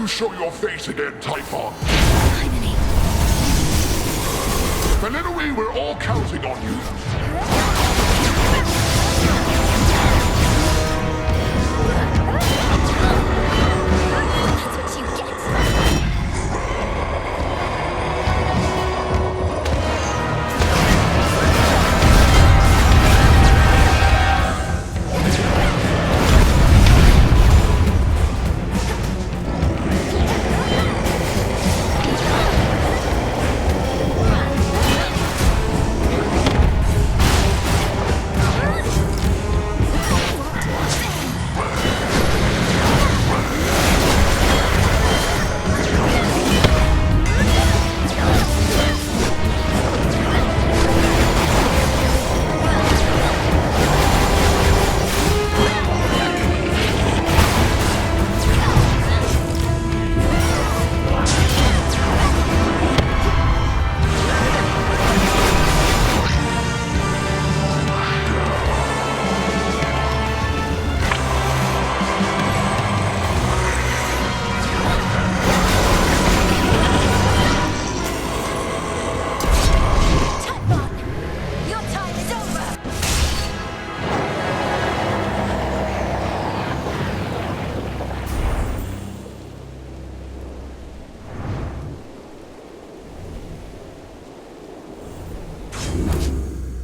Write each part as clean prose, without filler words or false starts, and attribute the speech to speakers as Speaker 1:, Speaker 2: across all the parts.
Speaker 1: you show your face again, Typhon?
Speaker 2: Finally.
Speaker 1: Finalные, we're all counting on you.
Speaker 2: That's what you get.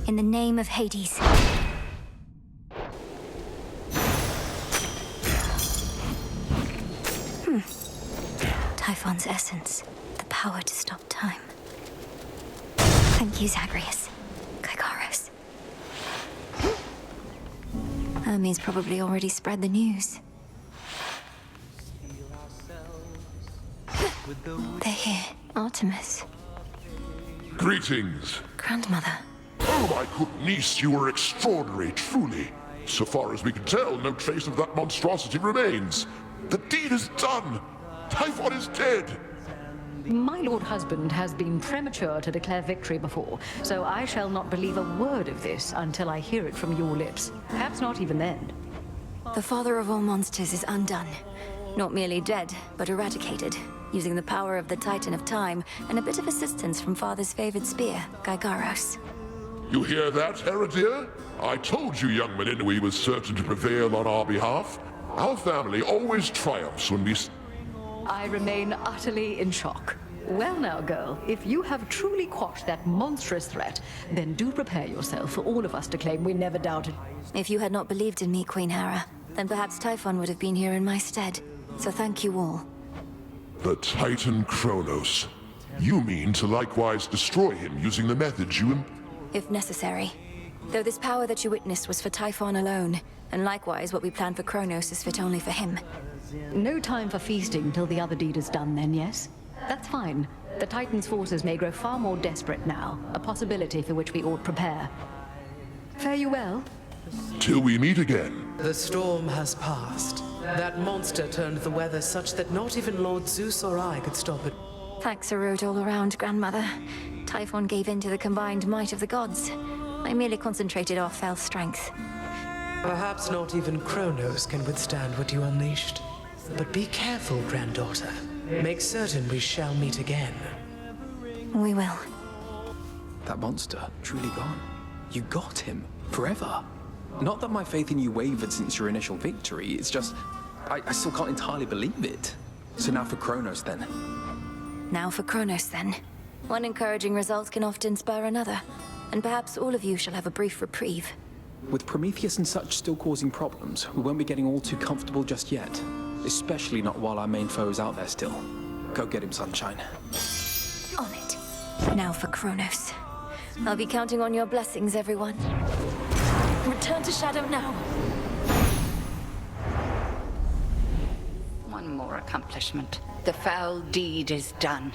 Speaker 2: In the name of Hades. Typhon's essence. The power to stop time. Thank you, Zagreus. Gygaros. Hermes probably already spread the news. They're here. Artemis.
Speaker 1: Greetings.
Speaker 2: Grandmother.
Speaker 1: Oh, my good niece, you were extraordinary, truly. So far as we can tell, no trace of that monstrosity remains. The deed is done. Typhon is dead.
Speaker 3: My lord husband has been premature to declare victory before, so I shall not believe a word of this until I hear it from your lips. Perhaps not even then.
Speaker 2: The father of all monsters is undone. Not merely dead, but eradicated, using the power of the Titan of Time and a bit of assistance from father's favored spear, Gygaros.
Speaker 1: You hear that, Heredia? I told you young Finalные was certain to prevail on our behalf. Our family always triumphs when we...
Speaker 3: I remain utterly in shock. Well now, girl, if you have truly quashed that monstrous threat, then do prepare yourself for all of us to claim we never doubted.
Speaker 2: If you had not believed in me, Queen Hera, then perhaps Typhon would have been here in my stead. So thank you all.
Speaker 1: The Titan Kronos. You mean to likewise destroy him using the methods you...
Speaker 2: If necessary. Though this power that you witnessed was for Typhon alone, and likewise what we plan for Kronos is fit only for him.
Speaker 3: No time for feasting till the other deed is done then, yes? That's fine. The Titan's forces may grow far more desperate now, a possibility for which we ought prepare. Fare you well.
Speaker 1: Till we meet again.
Speaker 4: The storm has passed. That monster turned the weather such that not even Lord Zeus or I could stop it.
Speaker 2: Thanks are owed all around, Grandmother. Typhon gave in to the combined might of the gods. I merely concentrated our fell strength.
Speaker 4: Perhaps not even Kronos can withstand what you unleashed. But be careful, granddaughter. Make certain we shall meet again.
Speaker 2: We will.
Speaker 5: That monster, truly gone. You got him. Forever. Not that my faith in you wavered since your initial victory, it's just... I still can't entirely believe it. So now for Kronos, then.
Speaker 2: Now for Kronos, then. One encouraging result can often spur another. And perhaps all of you shall have a brief reprieve.
Speaker 5: With Prometheus and such still causing problems, we won't be getting all too comfortable just yet. Especially not while our main foe is out there still. Go get him, Sunshine.
Speaker 2: On it. Now for Kronos. I'll be counting on your blessings, everyone. Return to Shadow now.
Speaker 6: One more accomplishment. The foul deed is done.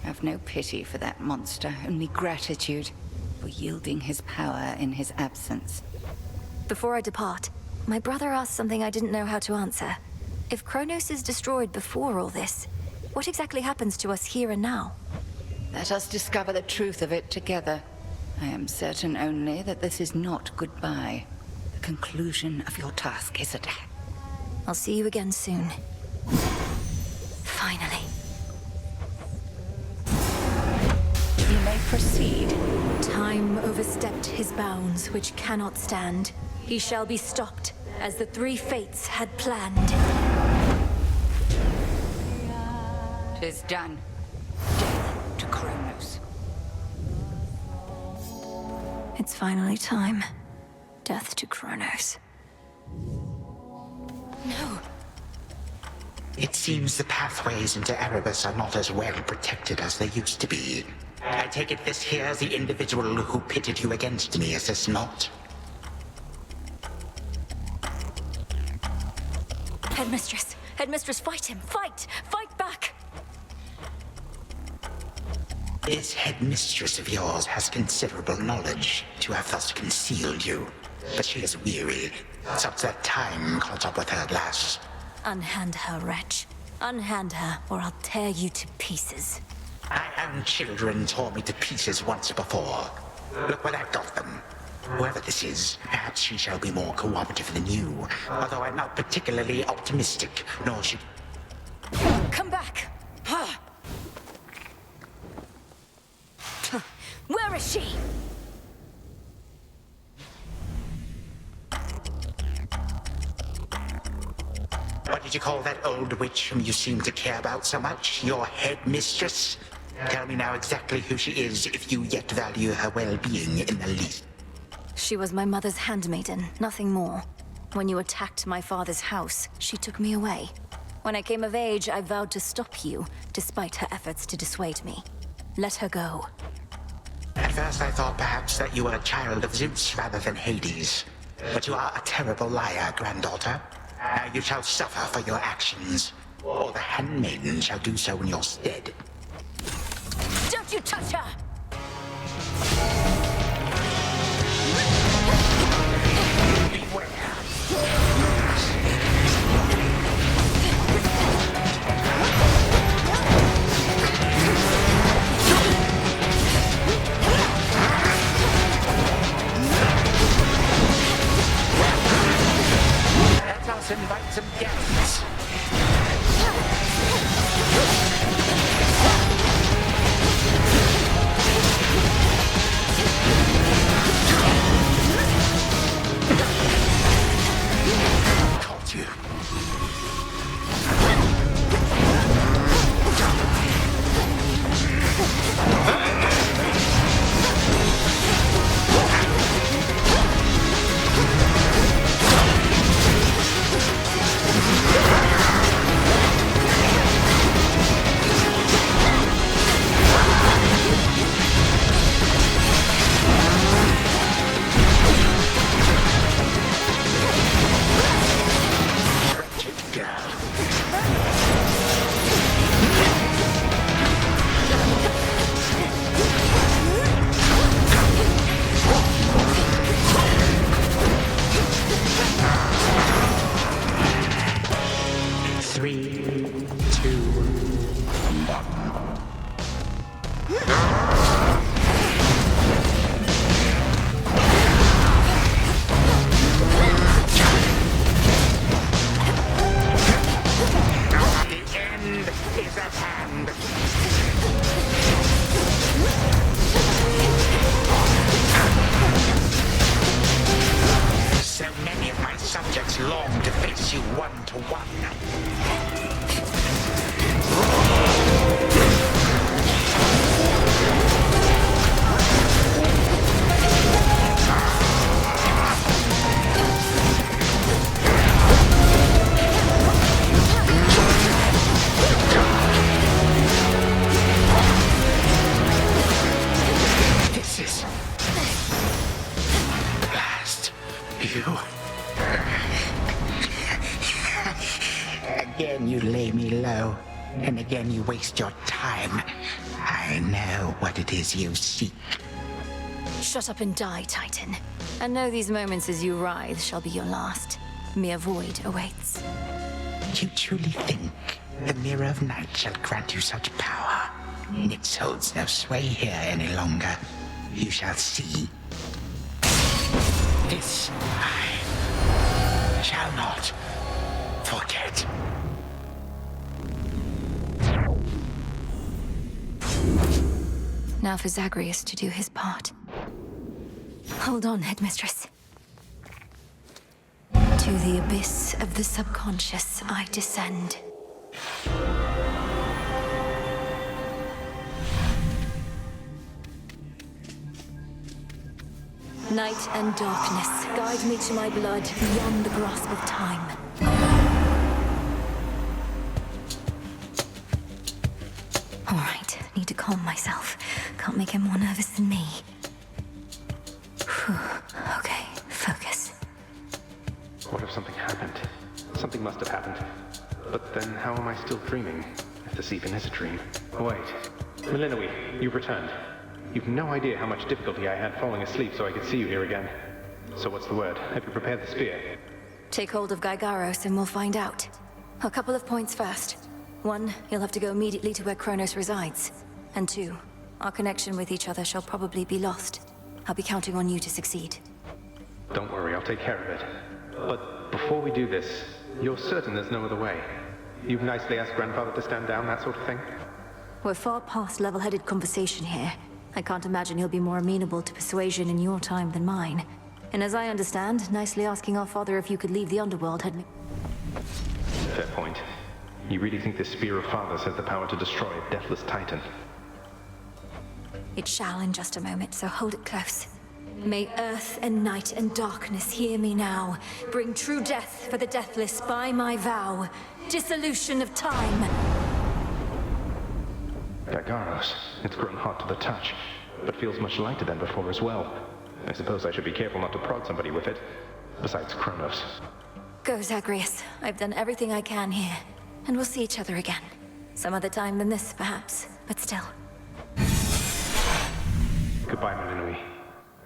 Speaker 6: Have no pity for that monster, only gratitude for yielding his power in his absence.
Speaker 2: Before I depart, my brother asked something I didn't know how to answer. If Kronos is destroyed before all this, what exactly happens to us here and now?
Speaker 6: Let us discover the truth of it together. I am certain only that this is not goodbye. The conclusion of your task is at hand.
Speaker 2: I'll see you again soon. Finally.
Speaker 6: You may proceed.
Speaker 2: Time overstepped his bounds, which cannot stand. He shall be stopped, as the three fates had planned.
Speaker 6: 'Tis done. Death to Kronos.
Speaker 2: It's finally time. Death to Kronos. No.
Speaker 7: It seems the pathways into Erebus are not as well protected as they used to be. I take it this here's the individual who pitted you against me, is this not?
Speaker 2: Headmistress! Headmistress, fight him! Fight! Fight back!
Speaker 7: This headmistress of yours has considerable knowledge to have thus concealed you. But she is weary, such that time caught up with her at last.
Speaker 2: Unhand her, wretch. Unhand her, or I'll tear you to pieces.
Speaker 7: My own children tore me to pieces once before. Look what I've got them. Whoever this is, perhaps she shall be more cooperative than you, although I'm not particularly optimistic, nor should...
Speaker 2: Come back! Where is she?
Speaker 7: What did you call that old witch whom you seem to care about so much? Your headmistress? Tell me now exactly who she is, if you yet value her well-being in the least.
Speaker 2: She was my mother's handmaiden, nothing more. When you attacked my father's house, she took me away. When I came of age, I vowed to stop you, despite her efforts to dissuade me. Let her go.
Speaker 7: At first I thought perhaps that you were a child of Zeus rather than Hades. But you are a terrible liar, granddaughter. Now you shall suffer for your actions, or the handmaiden shall do so in your stead.
Speaker 2: Don't you touch her!
Speaker 7: Let us invite some guests. Caught you. Again you lay me low, and again you waste your time. I know what it is you seek.
Speaker 2: Shut up and die, Titan. And know these moments as you writhe shall be your last. Mere void awaits.
Speaker 7: You truly think the Mirror of Night shall grant you such power? It holds no sway here any longer. You shall see. This I shall not forget.
Speaker 2: Now for Zagreus to do his part. Hold on, Headmistress. To the abyss of the subconscious I descend. Night and darkness, guide me to my blood beyond the grasp of time. All right, need to calm myself. Can't make him more nervous than me. Whew. Okay, focus.
Speaker 8: What if something happened? Something must have happened. But then how am I still dreaming? If this even is a dream. Wait. Melinoe, you've returned. You've no idea how much difficulty I had falling asleep so I could see you here again. So what's the word? Have you prepared the spear?
Speaker 2: Take hold of Gygaros and we'll find out. A couple of points first. 1, you'll have to go immediately to where Kronos resides. And 2, our connection with each other shall probably be lost. I'll be counting on you to succeed.
Speaker 8: Don't worry, I'll take care of it. But before we do this, you're certain there's no other way? You've nicely asked Grandfather to stand down, that sort of thing?
Speaker 2: We're far past level-headed conversation here. I can't imagine he'll be more amenable to persuasion in your time than mine. And as I understand, nicely asking our father if you could leave the underworld had me...
Speaker 8: Fair point. You really think this spear of Father's has the power to destroy a deathless titan?
Speaker 2: It shall in just a moment, so hold it close. May earth and night and darkness hear me now. Bring true death for the deathless by my vow. Dissolution of time.
Speaker 8: Gygaros, it's grown hot to the touch, but feels much lighter than before as well. I suppose I should be careful not to prod somebody with it. Besides Kronos.
Speaker 2: Go, Zagreus. I've done everything I can here. And we'll see each other again. Some other time than this, perhaps. But still.
Speaker 8: Goodbye, Melinoe.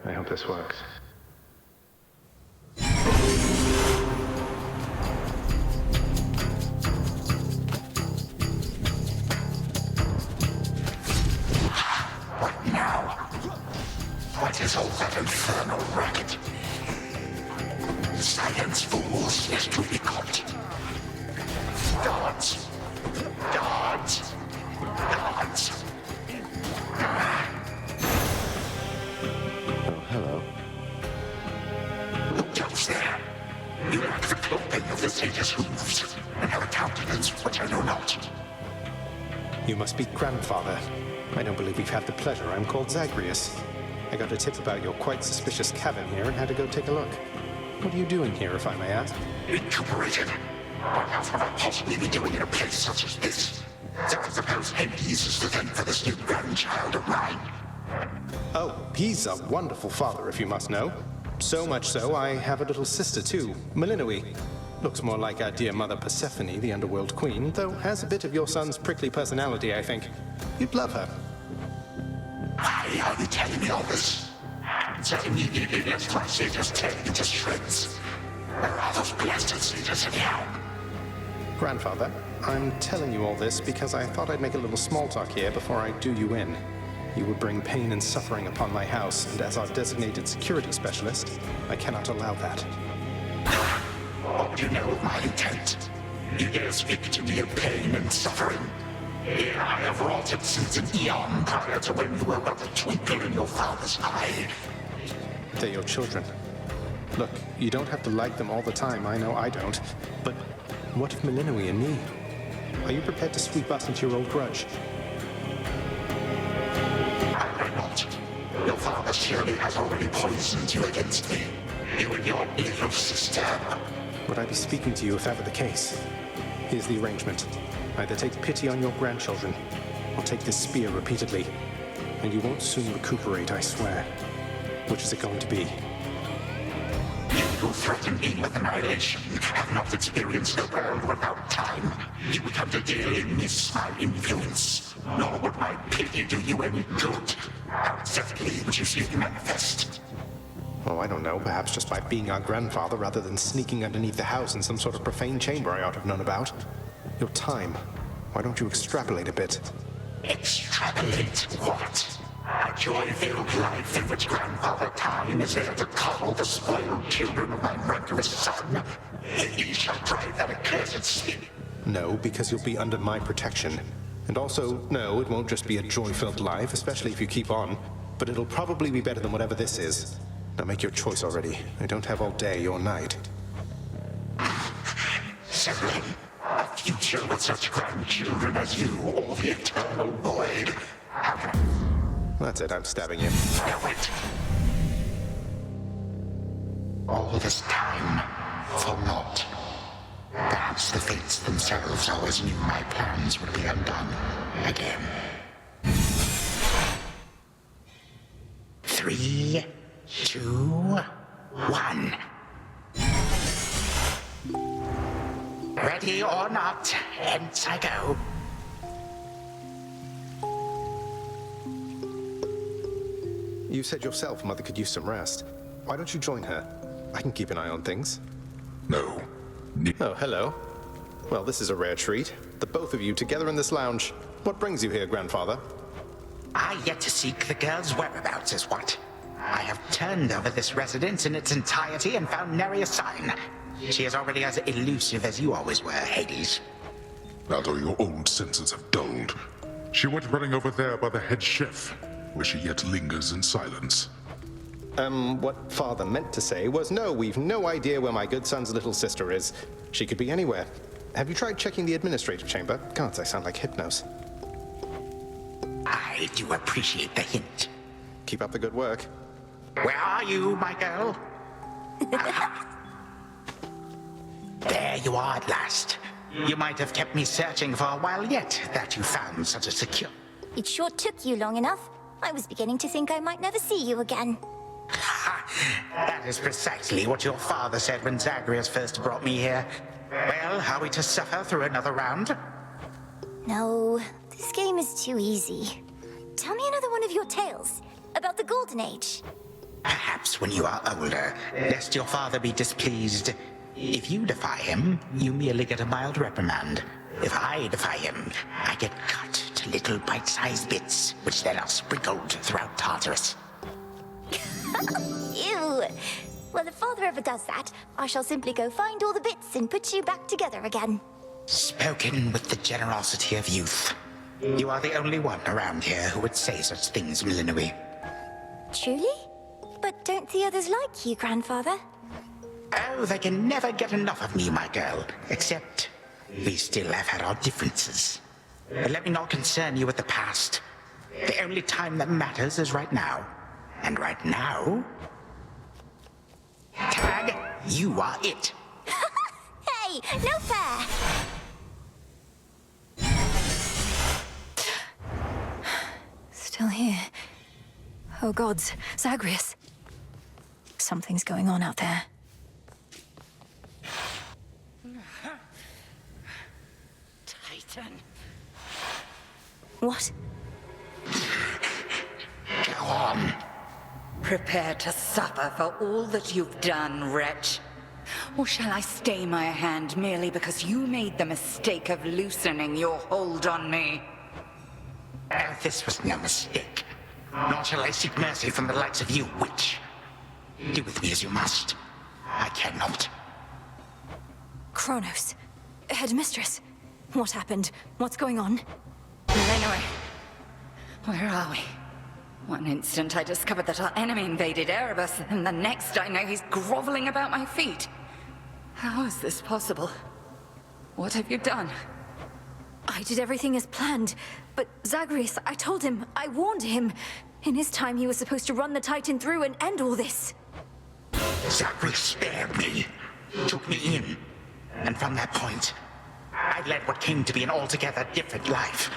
Speaker 8: I hope this works.
Speaker 1: What now? What is all that infernal racket? Science fools is to be caught. Gods! Gods! Gods!
Speaker 8: Oh, hello.
Speaker 1: Who goes there? You lack the clothing of the satyrs' hooves, and have a countenance which I know not.
Speaker 9: You must be Grandfather. I don't believe we've had the pleasure. I'm called Zagreus. I got a tip about your quite suspicious cabin here and had to go take a look. What are you doing here, if I may ask?
Speaker 1: Recuperated. What else would I possibly be doing in a place such as this? So I suppose Hades is to thank for this new grandchild of mine.
Speaker 9: Oh, he's a wonderful father, if you must know. So much so, I have a little sister too, Melinoe. Looks more like our dear mother Persephone, the underworld queen, though has a bit of your son's prickly personality, I think. You'd love her.
Speaker 1: Why are you telling me all this? So immediately left my satyrs tearing into shreds. Where are those blasted satyrs anyhow?
Speaker 9: Grandfather, I'm telling you all this because I thought I'd make a little small talk here before I do you in. You would bring pain and suffering upon my house, and as our designated security specialist, I cannot allow that.
Speaker 1: What do you know of my intent? You dare speak to me of pain and suffering? Here I have wrought it since an eon prior to when you were but a twinkle in your father's eye.
Speaker 9: They're your children. Look, you don't have to like them all the time, I know I don't. But what of Melinoe and me? Are you prepared to sweep us into your old grudge?
Speaker 1: I will not. Your father surely has already poisoned you against me. You and your little sister.
Speaker 9: Would I be speaking to you if that were the case? Here's the arrangement. Either take pity on your grandchildren, or take this spear repeatedly. And you won't soon recuperate, I swear. Which is it going to be?
Speaker 1: You who threaten me with annihilation have not experienced the world without time. You would come to dearly miss my influence. Nor would my pity do you any good. How exactly would you see me manifest?
Speaker 9: Oh, I don't know. Perhaps just by being our grandfather rather than sneaking underneath the house in some sort of profane chamber I ought to have known about. Your time. Why don't you extrapolate a bit?
Speaker 1: Extrapolate what? A joy-filled life in which Grandfather Time is there to coddle the spoiled children of my murderous son. He shall drive that accursed sleep.
Speaker 9: No, because you'll be under my protection. And also, no, it won't just be a joy-filled life, especially if you keep on, but it'll probably be better than whatever this is. Now make your choice already. I don't have all day or night.
Speaker 1: Severin, a future with such grandchildren as you, or the eternal void.
Speaker 9: That's it, I'm stabbing you.
Speaker 1: No, wait. All this time, for naught. Perhaps the fates themselves always knew my plans would be undone again. 3, 2, 1. Ready or not, hence I go.
Speaker 9: You said yourself Mother could use some rest. Why don't you join her? I can keep an eye on things.
Speaker 1: No.
Speaker 9: Oh, hello. Well, this is a rare treat. The both of you together in this lounge. What brings you here, Grandfather?
Speaker 7: I yet to seek the girl's whereabouts is what. I have turned over this residence in its entirety and found nary a sign. She is already as elusive as you always were, Hades.
Speaker 1: Although your old senses have dulled. She went running over there by the head chef, where she yet lingers in silence.
Speaker 9: What Father meant to say was, no, we've no idea where my good son's little sister is. She could be anywhere. Have you tried checking the administrative chamber? Gods, I sound like Hypnos.
Speaker 7: I do appreciate the hint.
Speaker 9: Keep up the good work.
Speaker 7: Where are you, my girl? There you are at last. You might have kept me searching for a while yet, that you found such a secure...
Speaker 2: It sure took you long enough. I was beginning to think I might never see you again.
Speaker 7: That is precisely what your father said when Zagreus first brought me here. Well, are we to suffer through another round?
Speaker 2: No, this game is too easy. Tell me another one of your tales about the Golden Age.
Speaker 7: Perhaps when you are older, lest your father be displeased. If you defy him, you merely get a mild reprimand. If I defy him, I get cut to little bite-sized bits, which then are sprinkled throughout Tartarus.
Speaker 2: Ew! Well, if Father ever does that, I shall simply go find all the bits and put you back together again.
Speaker 7: Spoken with the generosity of youth. You are the only one around here who would say such things, Millennium.
Speaker 2: Truly? But don't the others like you, Grandfather?
Speaker 7: Oh, they can never get enough of me, my girl. Except, we still have had our differences. But let me not concern you with the past. The only time that matters is right now. And right now... Tag, you are it.
Speaker 2: Hey, no fair! Still here. Oh gods, Zagreus. Something's going on out there.
Speaker 6: Titan.
Speaker 2: What?
Speaker 7: Go on.
Speaker 6: Prepare to suffer for all that you've done, wretch. Or shall I stay my hand merely because you made the mistake of loosening your hold on me?
Speaker 7: This was no mistake. Nor shall I seek mercy from the likes of you, witch. Do with me as you must. I cannot.
Speaker 2: Kronos. Headmistress. What happened? What's going on?
Speaker 6: Anyway, where are we? One instant I discovered that our enemy invaded Erebus, and the next I know he's groveling about my feet. How is this possible? What have you done?
Speaker 2: I did everything as planned, but Zagreus, I told him, I warned him. In his time, he was supposed to run the Titan through and end all this.
Speaker 7: Zagreus spared me, took me in, and from that point, I led what came to be an altogether different life,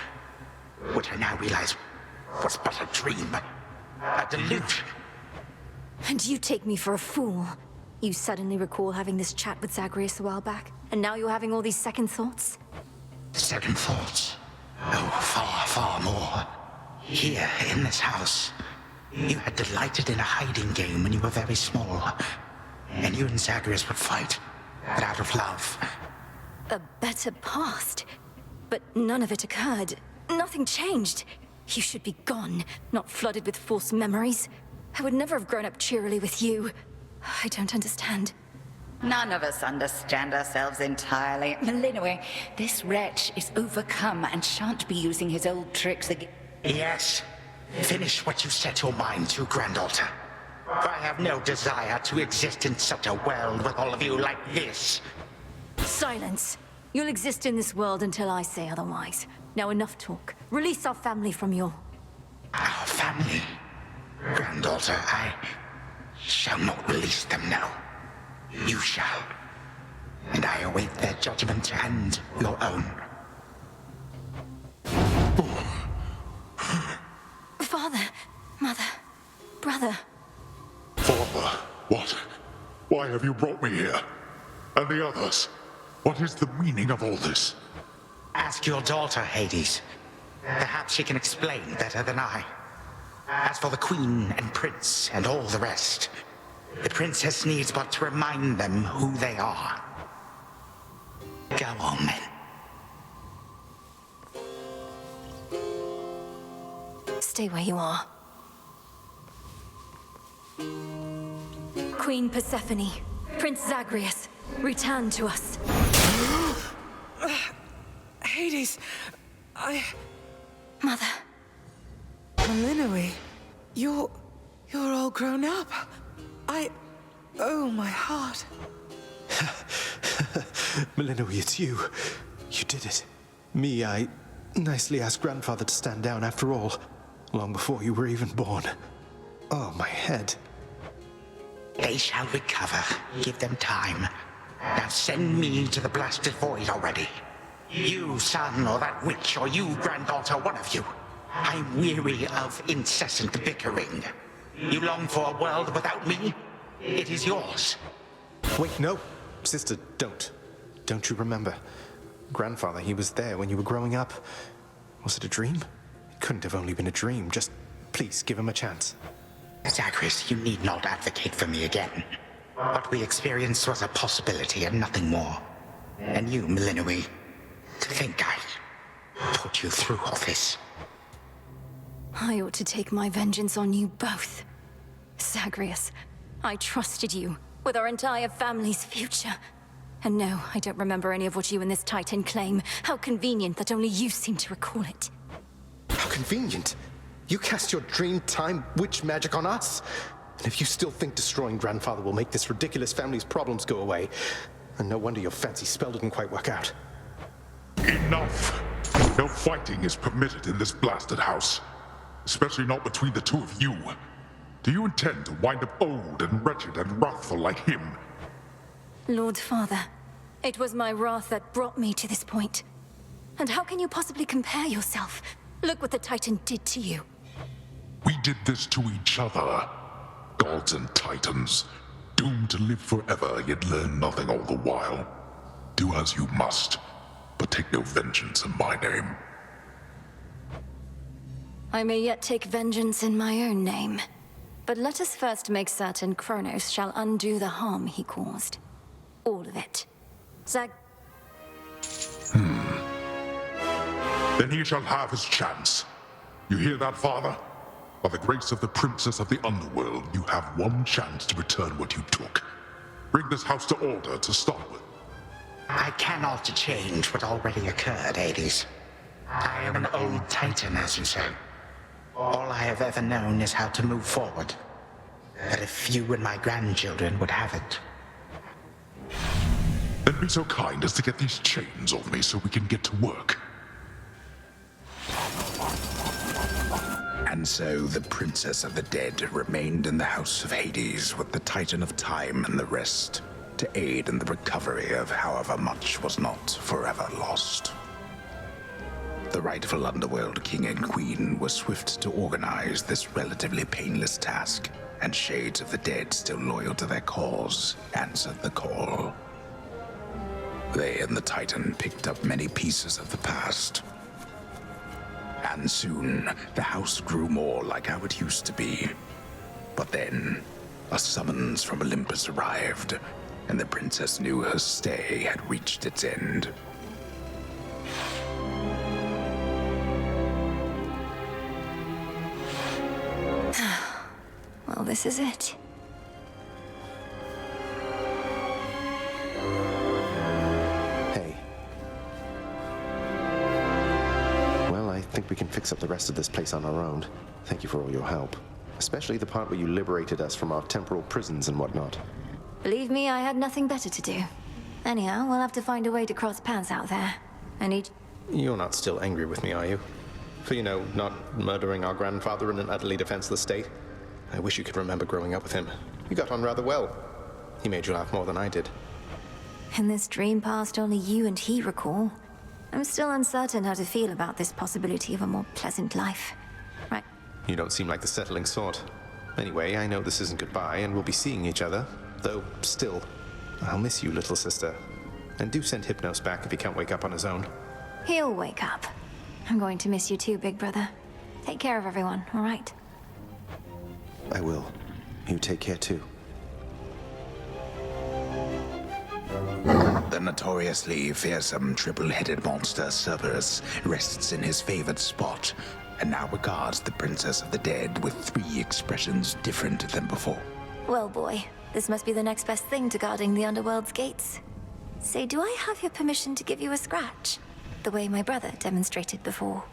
Speaker 7: which I now realize was but a dream, a delusion.
Speaker 2: And you take me for a fool. You suddenly recall having this chat with Zagreus a while back, and now you're having all these second thoughts?
Speaker 7: Second thoughts? Oh, far, far more. Here, in this house, you had delighted in a hiding game when you were very small. And you and Zagreus would fight, but out of love.
Speaker 2: A better past. But none of it occurred. Nothing changed. You should be gone, not flooded with false memories. I would never have grown up cheerily with you. I don't understand.
Speaker 6: None of us understand ourselves entirely. Melinoi, this wretch is overcome and shan't be using his old tricks again.
Speaker 7: Yes. Finish what you set your mind to, granddaughter. For I have no desire to exist in such a world with all of you like this.
Speaker 2: Silence. You'll exist in this world until I say otherwise. Now enough talk. Release our family from your...
Speaker 7: Our family? Granddaughter, I shall not release them now. You shall. And I await their judgment and your own.
Speaker 2: Father, mother, brother.
Speaker 1: Father, what? Why have you brought me here? And the others? What is the meaning of all this?
Speaker 7: Ask your daughter, Hades. Perhaps she can explain better than I. As for the queen and prince and all the rest, the princess needs but to remind them who they are. Go on, then.
Speaker 2: Stay where you are. Queen Persephone, Prince Zagreus, return to us.
Speaker 4: Hades,
Speaker 2: Mother.
Speaker 4: Melinoi, you're all grown up. Oh, my heart.
Speaker 9: Melinoi, it's you. You did it. Me, I nicely asked grandfather to stand down after all, long before you were even born. Oh, my head.
Speaker 7: They shall recover. Give them time. Now send me to the blasted void already. You, son, or that witch, or you, granddaughter, one of you. I'm weary of incessant bickering. You long for a world without me? It is yours.
Speaker 9: Wait, no. Sister, don't. Don't you remember? Grandfather, he was there when you were growing up. Was it a dream? It couldn't have only been a dream. Just, please, give him a chance.
Speaker 7: Zagreus, you need not advocate for me again. What we experienced was a possibility and nothing more. And you, Melinoi, to think I put you through all this.
Speaker 2: I ought to take my vengeance on you both. Zagreus, I trusted you with our entire family's future. And no, I don't remember any of what you and this Titan claim. How convenient that only you seem to recall it.
Speaker 9: How convenient. You cast your dream time witch magic on us. And if you still think destroying grandfather will make this ridiculous family's problems go away, then no wonder your fancy spell didn't quite work out.
Speaker 1: Enough! No fighting is permitted in this blasted house. Especially not between the two of you. Do you intend to wind up old and wretched and wrathful like him?
Speaker 2: Lord Father, it was my wrath that brought me to this point. And how can you possibly compare yourself? Look what the Titan did to you.
Speaker 1: We did this to each other. Gods and Titans, doomed to live forever, yet learn nothing all the while. Do as you must, but take no vengeance in my name.
Speaker 2: I may yet take vengeance in my own name. But let us first make certain Kronos shall undo the harm he caused. All of it.
Speaker 1: Then he shall have his chance. You hear that, Father? By the grace of the Princess of the Underworld, you have one chance to return what you took. Bring this house to order to start with.
Speaker 7: I cannot change what already occurred, Hades. I am an old Titan, as you say. All I have ever known is how to move forward. But if you and my grandchildren would have it...
Speaker 1: Then be so kind as to get these chains off me so we can get to work.
Speaker 10: And so the Princess of the Dead remained in the House of Hades with the Titan of Time and the rest, to aid in the recovery of however much was not forever lost. The rightful Underworld King and Queen were swift to organize this relatively painless task, and shades of the dead still loyal to their cause answered the call. They and the Titan picked up many pieces of the past. And soon, the house grew more like how it used to be. But then, a summons from Olympus arrived, and the princess knew her stay had reached its end.
Speaker 2: Well, this is it.
Speaker 11: think we can fix up the rest of this place on our own. Thank you for all your help. Especially the part where you liberated us from our temporal prisons and whatnot.
Speaker 2: Believe me, I had nothing better to do. Anyhow, we'll have to find a way to cross paths out there. I need...
Speaker 9: You're not still angry with me, are you? For, not murdering our grandfather in an utterly defenseless state? I wish you could remember growing up with him. You got on rather well. He made you laugh more than I did.
Speaker 2: In this dream past only you and he recall, I'm still uncertain how to feel about this possibility of a more pleasant life. Right.
Speaker 9: You don't seem like the settling sort. Anyway, I know this isn't goodbye, and we'll be seeing each other. Though, still, I'll miss you, little sister. And do send Hypnos back if he can't wake up on his own.
Speaker 2: He'll wake up. I'm going to miss you too, big brother. Take care of everyone, all right?
Speaker 11: I will. You take care too.
Speaker 10: The notoriously fearsome triple-headed monster Cerberus rests in his favored spot, and now regards the Princess of the Dead with 3 expressions different than before.
Speaker 2: Well, boy, this must be the next best thing to guarding the underworld's gates. Say, do I have your permission to give you a scratch? The way my brother demonstrated before.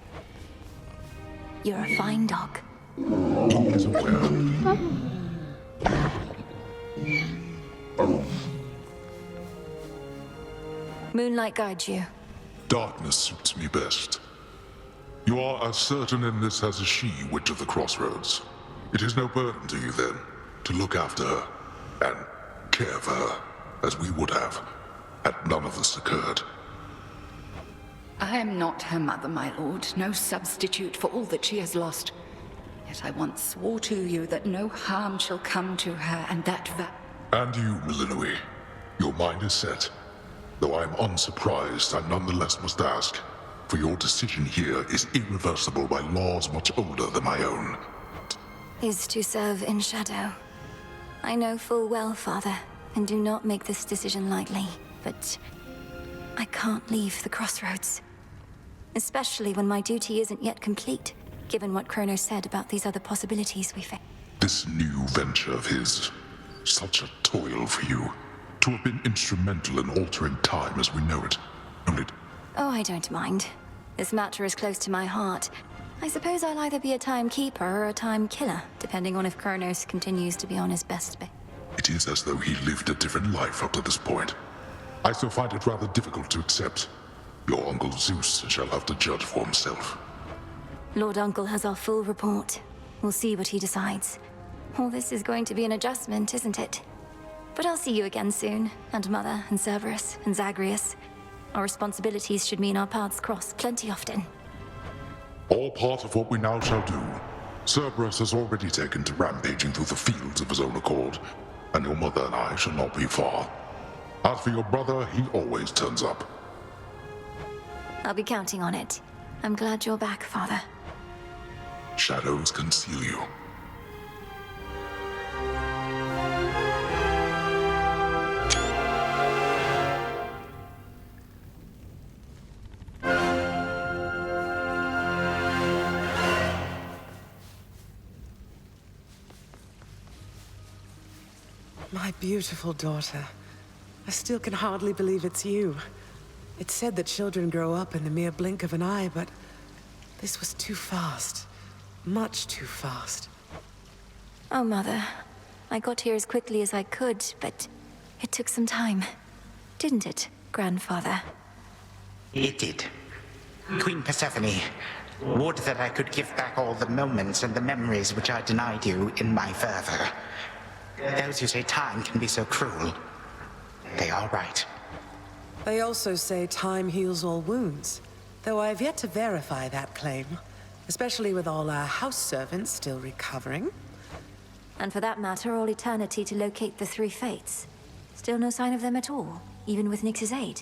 Speaker 2: You're a fine dog.
Speaker 1: He is aware.
Speaker 2: Moonlight guides you.
Speaker 1: Darkness suits me best. You are as certain in this as is she, Witch of the Crossroads. It is no burden to you, then, to look after her and care for her, as we would have, had none of this occurred.
Speaker 6: I am not her mother, my lord, no substitute for all that she has lost. Yet I once swore to you that no harm shall come to her, and that
Speaker 1: And you, Milinoe, your mind is set. Though I am unsurprised, I nonetheless must ask, for your decision here is irreversible by laws much older than my own.
Speaker 2: Is to serve in shadow. I know full well, Father, and do not make this decision lightly, but I can't leave the crossroads. Especially when my duty isn't yet complete, given what Kronos said about these other possibilities we face.
Speaker 1: This new venture of his, such a toil for you, to have been instrumental in altering time as we know it. Only...
Speaker 2: Oh, I don't mind. This matter is close to my heart. I suppose I'll either be a timekeeper or a time killer, depending on if Kronos continues to be on his best behavior.
Speaker 1: It is as though he lived a different life up to this point. I still find it rather difficult to accept. Your Uncle Zeus shall have to judge for himself.
Speaker 2: Lord Uncle has our full report. We'll see what he decides. All this is going to be an adjustment, isn't it? But I'll see you again soon, and Mother, and Cerberus, and Zagreus. Our responsibilities should mean our paths cross plenty often.
Speaker 1: All part of what we now shall do. Cerberus has already taken to rampaging through the fields of his own accord, and your mother and I shall not be far. As for your brother, he always turns up.
Speaker 2: I'll be counting on it. I'm glad you're back, Father.
Speaker 1: Shadows conceal you.
Speaker 4: My beautiful daughter. I still can hardly believe it's you. It's said that children grow up in the mere blink of an eye, but this was too fast. Much too fast.
Speaker 2: Oh, Mother. I got here as quickly as I could, but it took some time. Didn't it, Grandfather?
Speaker 7: It did. Queen Persephone, would that I could give back all the moments and the memories which I denied you in my fervor. Those who say time can be so cruel, they are right.
Speaker 4: They also say time heals all wounds, though I've yet to verify that claim, especially with all our house servants still recovering.
Speaker 2: And for that matter, all eternity to locate the 3 fates. Still no sign of them at all, even with Nyx's aid.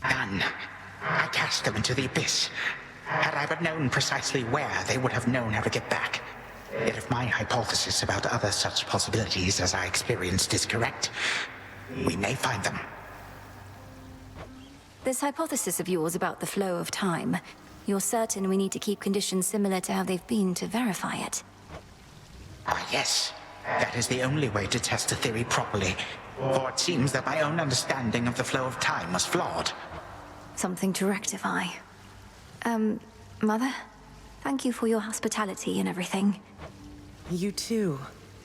Speaker 7: None. I cast them into the abyss. Had I but known precisely where, they would have known how to get back. Yet if my hypothesis about other such possibilities as I experienced is correct, we may find them.
Speaker 2: This hypothesis of yours about the flow of time, you're certain we need to keep conditions similar to how they've been to verify it?
Speaker 7: Ah, yes. That is the only way to test the theory properly. For it seems that my own understanding of the flow of time was flawed.
Speaker 2: Something to rectify. Mother? Thank you for your hospitality and everything.
Speaker 4: You too.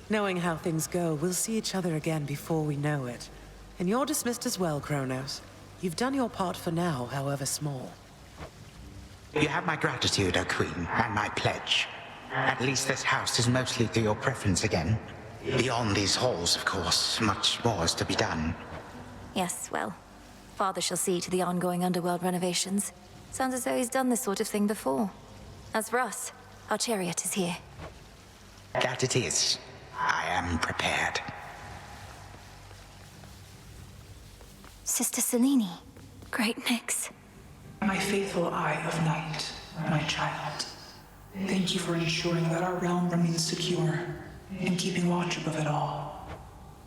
Speaker 4: Knowing how things go, we'll see each other again before we know it. And you're dismissed as well, Kronos. You've done your part for now, however small.
Speaker 7: You have my gratitude, O Queen, and my pledge. At least this house is mostly to your preference again. Beyond these halls, of course, much more is to be done.
Speaker 2: Yes, well, Father shall see to the ongoing underworld renovations. Sounds as though he's done this sort of thing before. As for us, our chariot is here.
Speaker 7: That it is. I am prepared.
Speaker 2: Sister Selene. Great mix.
Speaker 12: My faithful Eye of Night, my child. Thank you for ensuring that our realm remains secure and keeping watch above it all.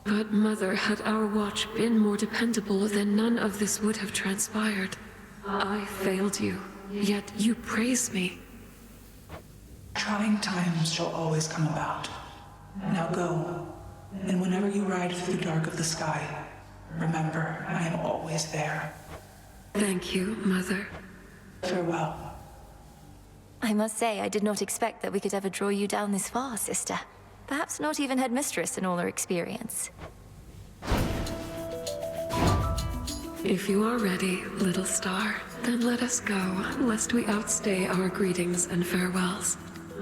Speaker 13: But, Mother, had our watch been more dependable, then none of this would have transpired. I failed you, yet you praise me.
Speaker 12: Trying times shall always come about. Now go, and whenever you ride through the dark of the sky, remember, I am always there.
Speaker 13: Thank you, Mother.
Speaker 12: Farewell.
Speaker 2: I must say, I did not expect that we could ever draw you down this far, sister. Perhaps not even headmistress in all her experience.
Speaker 13: If you are ready, little star, then let us go, lest we outstay our greetings and farewells.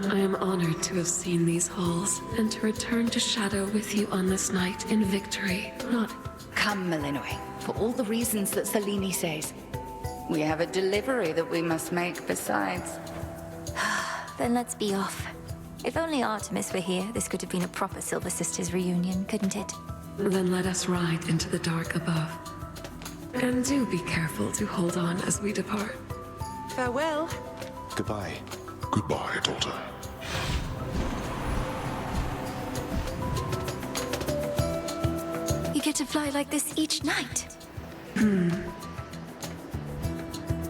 Speaker 13: I am honored to have seen these halls, and to return to Shadow with you on this night in victory, not...
Speaker 6: Come, Melinoi, for all the reasons that Selene says. We have a delivery that we must make besides.
Speaker 2: Then let's be off. If only Artemis were here, this could have been a proper Silver Sisters reunion, couldn't it?
Speaker 13: Then let us ride into the dark above. And do be careful to hold on as we depart.
Speaker 4: Farewell.
Speaker 11: Goodbye.
Speaker 1: Goodbye, daughter.
Speaker 2: You get to fly like this each night.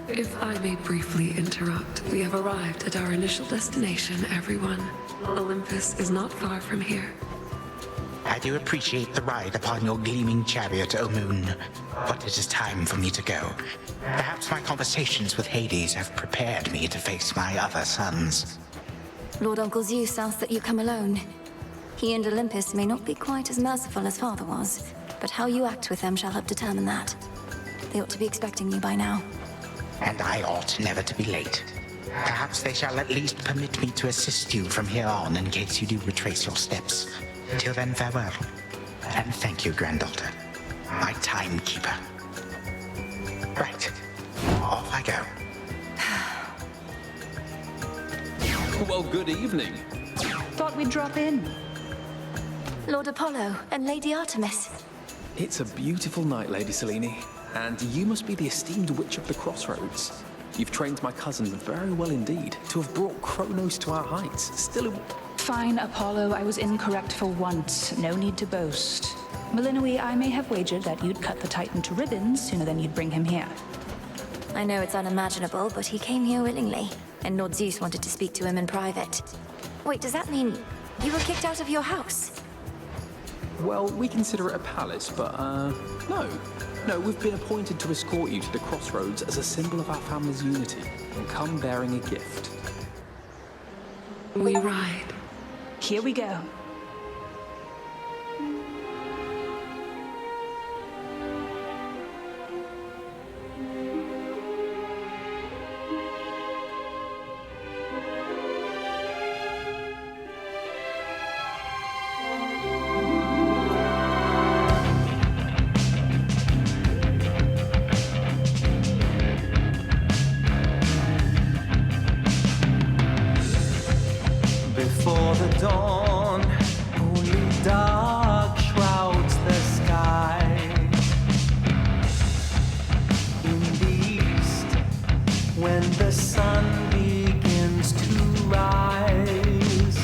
Speaker 13: If I may briefly interrupt, we have arrived at our initial destination, everyone. Olympus is not far from here.
Speaker 7: I do appreciate the ride upon your gleaming chariot, O Moon, but it is time for me to go. Perhaps my conversations with Hades have prepared me to face my other sons.
Speaker 2: Lord Uncle Zeus asks that you come alone. He and Olympus may not be quite as merciful as Father was, but how you act with them shall help determine that. They ought to be expecting you by now.
Speaker 7: And I ought never to be late. Perhaps they shall at least permit me to assist you from here on in case you do retrace your steps. Till then, farewell. And thank you, granddaughter. My timekeeper. Right. Off I go.
Speaker 5: Well, good evening.
Speaker 14: Thought we'd drop in.
Speaker 2: Lord Apollo and Lady Artemis.
Speaker 5: It's a beautiful night, Lady Selene. And you must be the esteemed witch of the crossroads. You've trained my cousin very well indeed to have brought Kronos to our heights. Still...
Speaker 14: Fine, Apollo. I was incorrect for once. No need to boast. Melinoi, I may have wagered that you'd cut the Titan to ribbons sooner than you'd bring him here.
Speaker 2: I know it's unimaginable, but he came here willingly, and Lord Zeus wanted to speak to him in private. Wait, does that mean you were kicked out of your house?
Speaker 5: Well, we consider it a palace, but, no. No, we've been appointed to escort you to the crossroads as a symbol of our family's unity, and come bearing a gift.
Speaker 13: We ride.
Speaker 14: Here we go.
Speaker 15: Before the dawn, only dark shrouds the sky. In the east, when the sun begins to rise,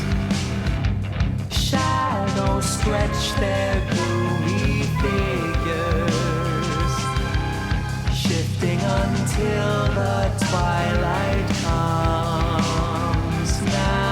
Speaker 15: shadows stretch their gloomy figures, shifting until the twilight comes now.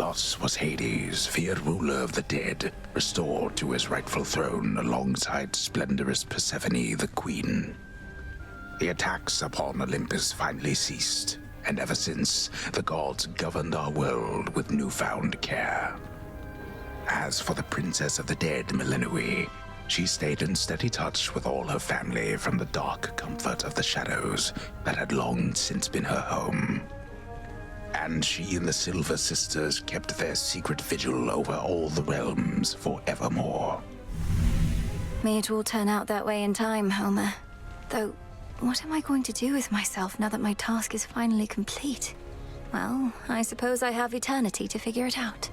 Speaker 10: Thus was Hades, feared ruler of the dead, restored to his rightful throne alongside splendorous Persephone, the queen. The attacks upon Olympus finally ceased, and ever since, the gods governed our world with newfound care. As for the princess of the dead, Melinoi, she stayed in steady touch with all her family from the dark comfort of the shadows that had long since been her home. And she and the Silver Sisters kept their secret vigil over all the realms forevermore.
Speaker 2: May it all turn out that way in time, Homer. Though, what am I going to do with myself now that my task is finally complete? Well, I suppose I have eternity to figure it out.